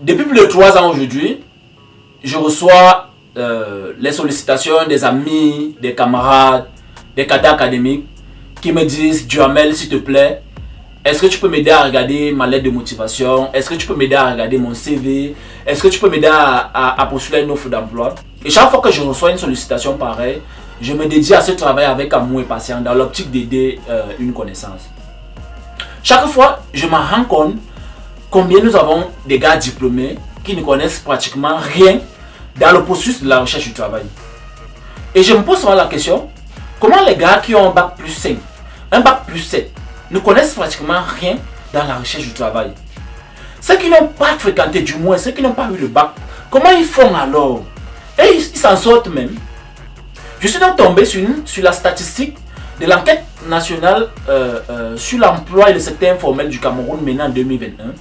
depuis plus de 3 ans aujourd'hui, je reçois les sollicitations des amis, des camarades, des cadres académiques qui me disent: Duhamel, s'il te plaît, est-ce que tu peux m'aider à regarder ma lettre de motivation? Est-ce que tu peux m'aider à regarder mon CV? Est-ce que tu peux m'aider à postuler une offre d'emploi? Et chaque fois que je reçois une sollicitation pareille, je me dédie à ce travail avec amour et patience dans l'optique d'aider une connaissance. Chaque fois, je me rends compte combien nous avons des gars diplômés qui ne connaissent pratiquement rien dans le processus de la recherche du travail. Et je me pose souvent la question, comment les gars qui ont un bac plus 5, un bac plus 7, ne connaissent pratiquement rien dans la recherche du travail? Ceux qui n'ont pas fréquenté, du moins ceux qui n'ont pas eu le bac, comment ils font alors? Et ils s'en sortent même. Je suis donc tombé sur la statistique de l'enquête nationale sur l'emploi et le secteur informel du Cameroun menée en 2021.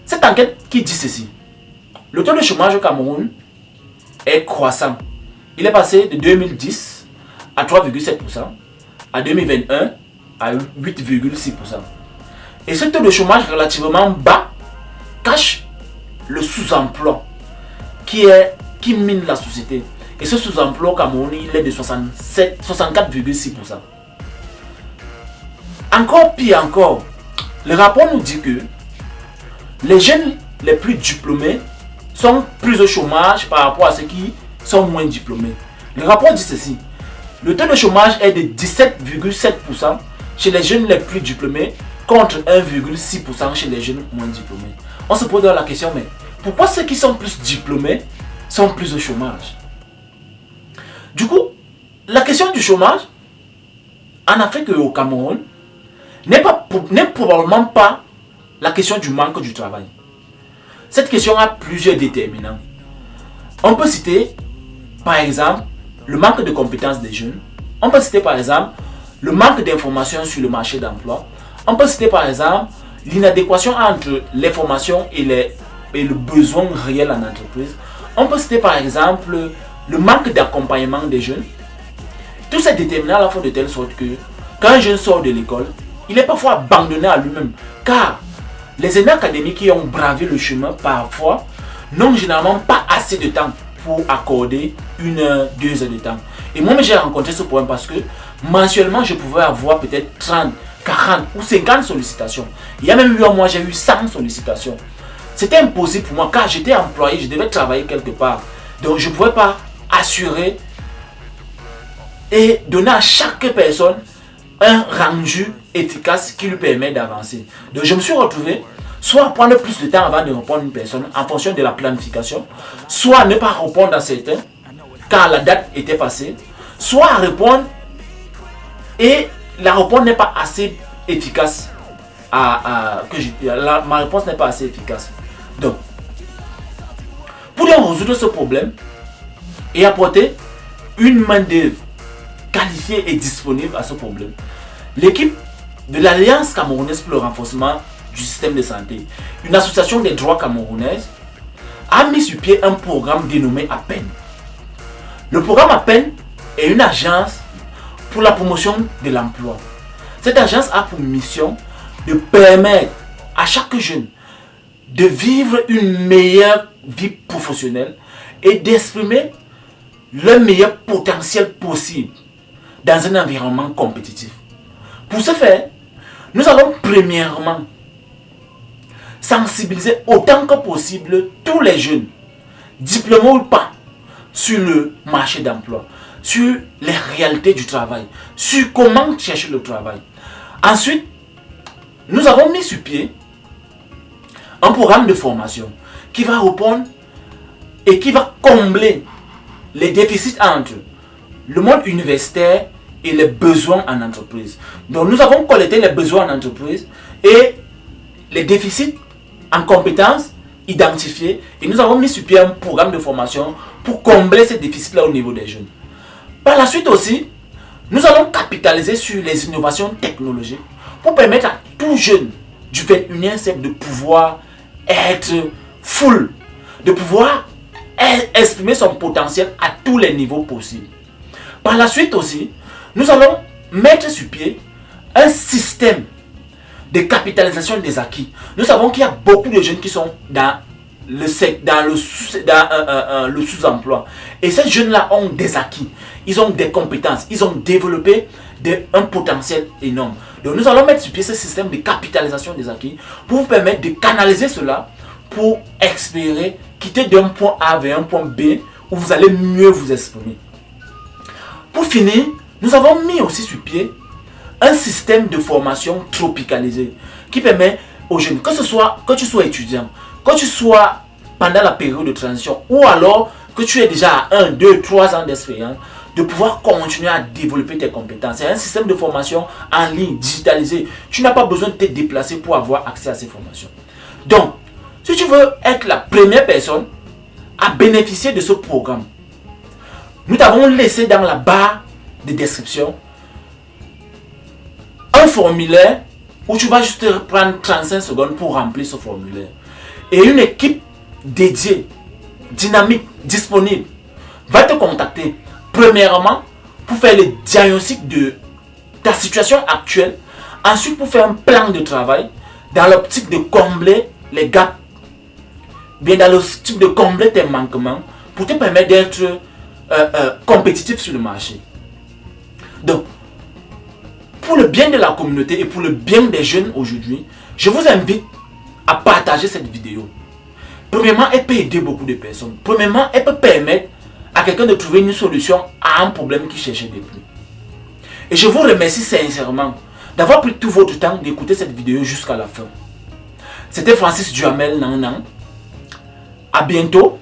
Cette enquête qui dit ceci: le taux de chômage au Cameroun est croissant. Il est passé de 2010 à 3,7%, à 2021 à 8,6%. Et ce taux de chômage relativement bas cache le sous-emploi qui mine la société. Et ce sous-emploi au Cameroun, il est de 64,6%. Encore pire encore, le rapport nous dit que les jeunes les plus diplômés sont plus au chômage par rapport à ceux qui sont moins diplômés. Le rapport dit ceci: le taux de chômage est de 17,7% chez les jeunes les plus diplômés contre 1,6% chez les jeunes moins diplômés. On se pose la question, mais pourquoi ceux qui sont plus diplômés sont plus au chômage? Du coup, la question du chômage en Afrique et au Cameroun n'est probablement pas la question du manque du travail. Cette question a plusieurs déterminants. On peut citer par exemple le manque de compétences des jeunes. On peut citer par exemple le manque d'informations sur le marché d'emploi. On peut citer par exemple l'inadéquation entre l'information et le besoin réel en entreprise. On peut citer par exemple le manque d'accompagnement des jeunes. Tous ces déterminants font de telle sorte que quand un jeune sort de l'école, il est parfois abandonné à lui-même, car les aînés académiques qui ont bravé le chemin parfois n'ont généralement pas assez de temps pour accorder 1 heure, 2 heures de temps. Et moi j'ai rencontré ce problème parce que mensuellement je pouvais avoir peut-être 30, 40 ou 50 sollicitations. Il y a même eu un mois, j'ai eu 100 sollicitations. C'était impossible pour moi car j'étais employé, je devais travailler quelque part. Donc je ne pouvais pas assurer et donner à chaque personne un rendu efficace qui lui permet d'avancer. Donc je me suis retrouvé soit à prendre plus de temps avant de répondre à une personne en fonction de la planification, soit à ne pas répondre à certains car la date était passée, soit à répondre et la réponse n'est pas assez efficace. Ma réponse n'est pas assez efficace. Donc, pour résoudre ce problème et apporter une main-d'œuvre qualifiée et disponible à ce problème, l'équipe de l'Alliance camerounaise pour le renforcement du système de santé, une association des droits camerounaises, a mis sur pied un programme dénommé APEN. Le programme APEN est une agence pour la promotion de l'emploi. Cette agence a pour mission de permettre à chaque jeune de vivre une meilleure vie professionnelle et d'exprimer le meilleur potentiel possible dans un environnement compétitif. Pour ce faire, nous allons premièrement sensibiliser autant que possible tous les jeunes, diplômés ou pas, sur le marché d'emploi, sur les réalités du travail, sur comment chercher le travail. Ensuite, nous avons mis sur pied un programme de formation qui va répondre et qui va combler les déficits entre le monde universitaire et les besoins en entreprise. Donc nous avons collecté les besoins en entreprise et les déficits en compétences identifiés et nous avons mis sur pied un programme de formation pour combler ces déficits-là au niveau des jeunes. Par la suite aussi, nous allons capitaliser sur les innovations technologiques pour permettre à tout jeune du 21e siècle de pouvoir être full, de pouvoir exprimer son potentiel à tous les niveaux possibles. Par la suite aussi, nous allons mettre sur pied un système de capitalisation des acquis. Nous savons qu'il y a beaucoup de jeunes qui sont dans le sous-emploi. Et ces jeunes-là ont des acquis, ils ont des compétences, ils ont développé un potentiel énorme. Donc nous allons mettre sur pied ce système de capitalisation des acquis pour vous permettre de canaliser cela pour espérer quitter d'un point A vers un point B où vous allez mieux vous exprimer. Pour finir, nous avons mis aussi sur pied un système de formation tropicalisé qui permet aux jeunes, que tu sois étudiant, que tu sois pendant la période de transition ou alors que tu aies déjà 1, 2, 3 ans d'expérience, de pouvoir continuer à développer tes compétences. C'est un système de formation en ligne, digitalisé. Tu n'as pas besoin de te déplacer pour avoir accès à ces formations. Donc, si tu veux être la première personne à bénéficier de ce programme, nous t'avons laissé dans la barre de description un formulaire où tu vas juste prendre 35 secondes pour remplir ce formulaire. Et une équipe dédiée, dynamique, disponible, va te contacter. Premièrement, pour faire le diagnostic de ta situation actuelle. Ensuite, pour faire un plan de travail dans l'optique de combler les gaps. Bien dans l'optique de combler tes manquements pour te permettre d'être compétitif sur le marché. Donc, pour le bien de la communauté et pour le bien des jeunes aujourd'hui, je vous invite à partager cette vidéo. Premièrement, elle peut aider beaucoup de personnes. Premièrement, elle peut permettre à quelqu'un de trouver une solution à un problème qu'il cherchait depuis. Et je vous remercie sincèrement d'avoir pris tout votre temps d'écouter cette vidéo jusqu'à la fin. C'était Francis Duhamel Nang Nang. À bientôt